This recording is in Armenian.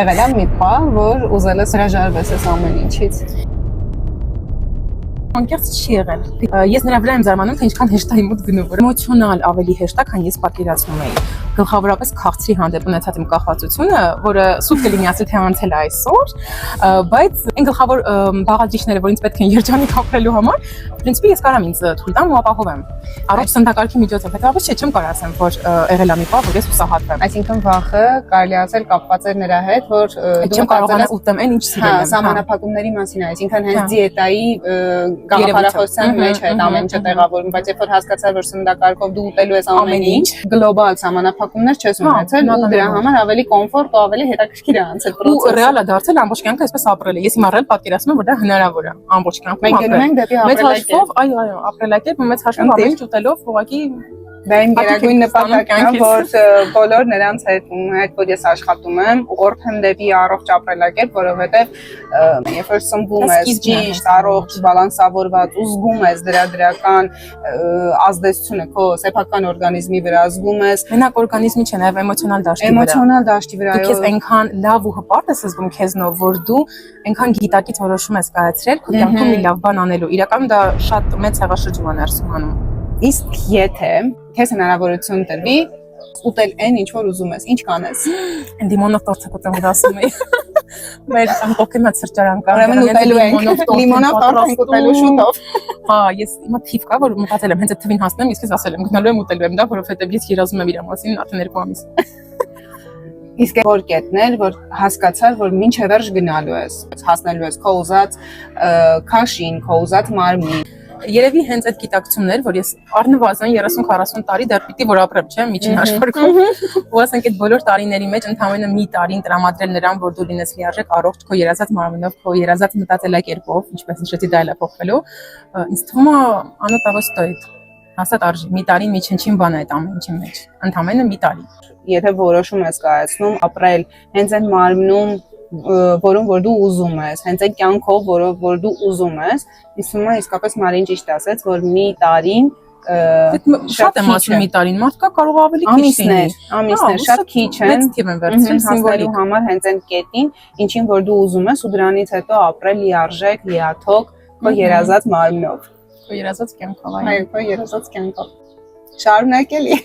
Եղել է մի պահ, որ ուզել ես հրաժարվես այս ամեն ինչից։ Անկեղծ չի եղել։ Ես նրա վրա եմ զարմանում, թե ինչքան հեշտ է իմ մոտ գնովը։ Էմոցիոնալ ավելի հեշտ է, քան ես պատկերացնում էի։ Գլխավորապես քաղցրի հանդեպ ունեցած իմ կախվածությունը, որը սուտ կլինի ասել թե անցել է այսօր, բայց այն գլխավոր բաղադրիչները, որ ինձ պետք են երջանիկ ապրելու համար, պրինցիպի ես կարամ ինձ թույլ տամ ու ապահովեմ։ Առողջ սննդակարգի միջոցով, հետո չեմ կարող ասեմ, որ եղել է մի պահ, որ ես հուսահատվեմ։ Այսինքն վախը կարելի ասել կապված էր նրա հետ, որ դու կարողանաս ուտեմ այն ինչ սիրել եմ։ Սահմանափակումների մասին է, այսինքն հենց դիետայի գաղափարախոսության մեջ է ամեն ինչը տեղավորվում, բայց երբ որ հասկացա, որ սննդակարգով դու ուտելու ես ամեն ինչ, գլոբալ սահմանափակումներ չես ունեցել, ու դրա համար ավելի կոմֆորտ ու ավելի հետաքրքիր է անցել պրոցեսը։ Ու ռեալ է դարձել ամբողջ կյանքը այսպես ապրել։ Ես հիմա ռեալ պատկերացնում եմ, որ դա հնարավոր է ամբողջ կյանքում։ Մենք գնում ենք դեպի ապրելակերպ։ Այո, ապրելակերպ մեծ հաշվով ամեն ինչ ուտելով ուղղակի դա իմ գերագույն նպատակն է, որ բոլոր նրանց հետ, որ ես աշխատում եմ, ուղղորդեմ դեպի առողջ ապրելակերպ, որովհետև երբ որ սնվում ես ճիշտ, առողջ, բալանսավորված, ու զգում ես դրա դրական ազդեցությունը քո սեփական օրգանիզմի վրա, զգում ես մենակ օրգանիզմի չէ, նաև էմոցիոնալ դաշտի վրա։ Էմոցիոնալ դաշտի վրա, այո։ Դու քեզ այնքան լավ ու հպարտ ես զգում քեզնով, որ դու այնքան գիտակից որոշում ես կայացրել քո կյանքում մի լավ բան անելու։ Իրականում դա շատ մեծ հեղաշրջում է ներսում անում։ Իսկ եթե քեզ հնարավորություն տրվի ուտել այն ինչ որ ուզում ես, ինչ կանես։ Լիմոնով տորթ կուտեմ ասում էի։ Մեր ամբողջ սրճարան կա։ Ուրեմն ուտելու ենք լիմոնով տորթ ուտելու շուտով։ Հա, ես իմա թիվ կա, որ մտածել եմ հենց այդ թվին հասնեմ, ես քեզ ասել եմ գնալու եմ ուտելու եմ դա, որովհետև ես երազում եմ իր մասին արդեն 2 ամիս։ Իսկ որ կետներ, որ հասկացար, որ մինչ վերջ գնալու ես, հասնելու ես քո ուզած քաշին, քո ուզած մարմին։ Երևի հենց այդ գիտակցումներ, որ ես առնվազն 30-40 տարի դեռ պիտի որ ապրեմ, չէ՞, միջին հաշվարկով։ Ու ասենք այդ բոլոր տարիների մեջ ընդամենը մի տարին տրամադրել նրան, որ դու լինես լիարժեք առողջ քո երազած մարմնով, քո երազած մտածելակերպով, ինչպես նշեցի դա էլ է փոխվելու, ինձ թվում է անոտավը ստոյդ։ Հաստատ արժի մի տարին միջին բան է այդ ամեն ինչի մեջ։ Ընդամենը մի տարի։ Եթե որոշում ես կայացնում ապրել հենց այն մարմնում, որում որ դու ուզում ես, հենց այն կյանքով, որով որ դու ուզում ես, իսկում է իսկապես Մարին ճիշտ ասեց, որ մի տարին շատ եմ ասում մի տարին, մարդկա կարող ավելի քիչ լինի։ Ամիսներ, շատ քիչ են։ Մեծ թիվ են վերցրել սիմվոլիկ համար հենց այն կետին, ինչին որ դու ուզում ես ու դրանից հետո ապրել լիարժեք, լիաթոք քո երազած մարմնով։ Քո երազած կյանքով, այո, քո երազած կյանքով։ Շարունակելի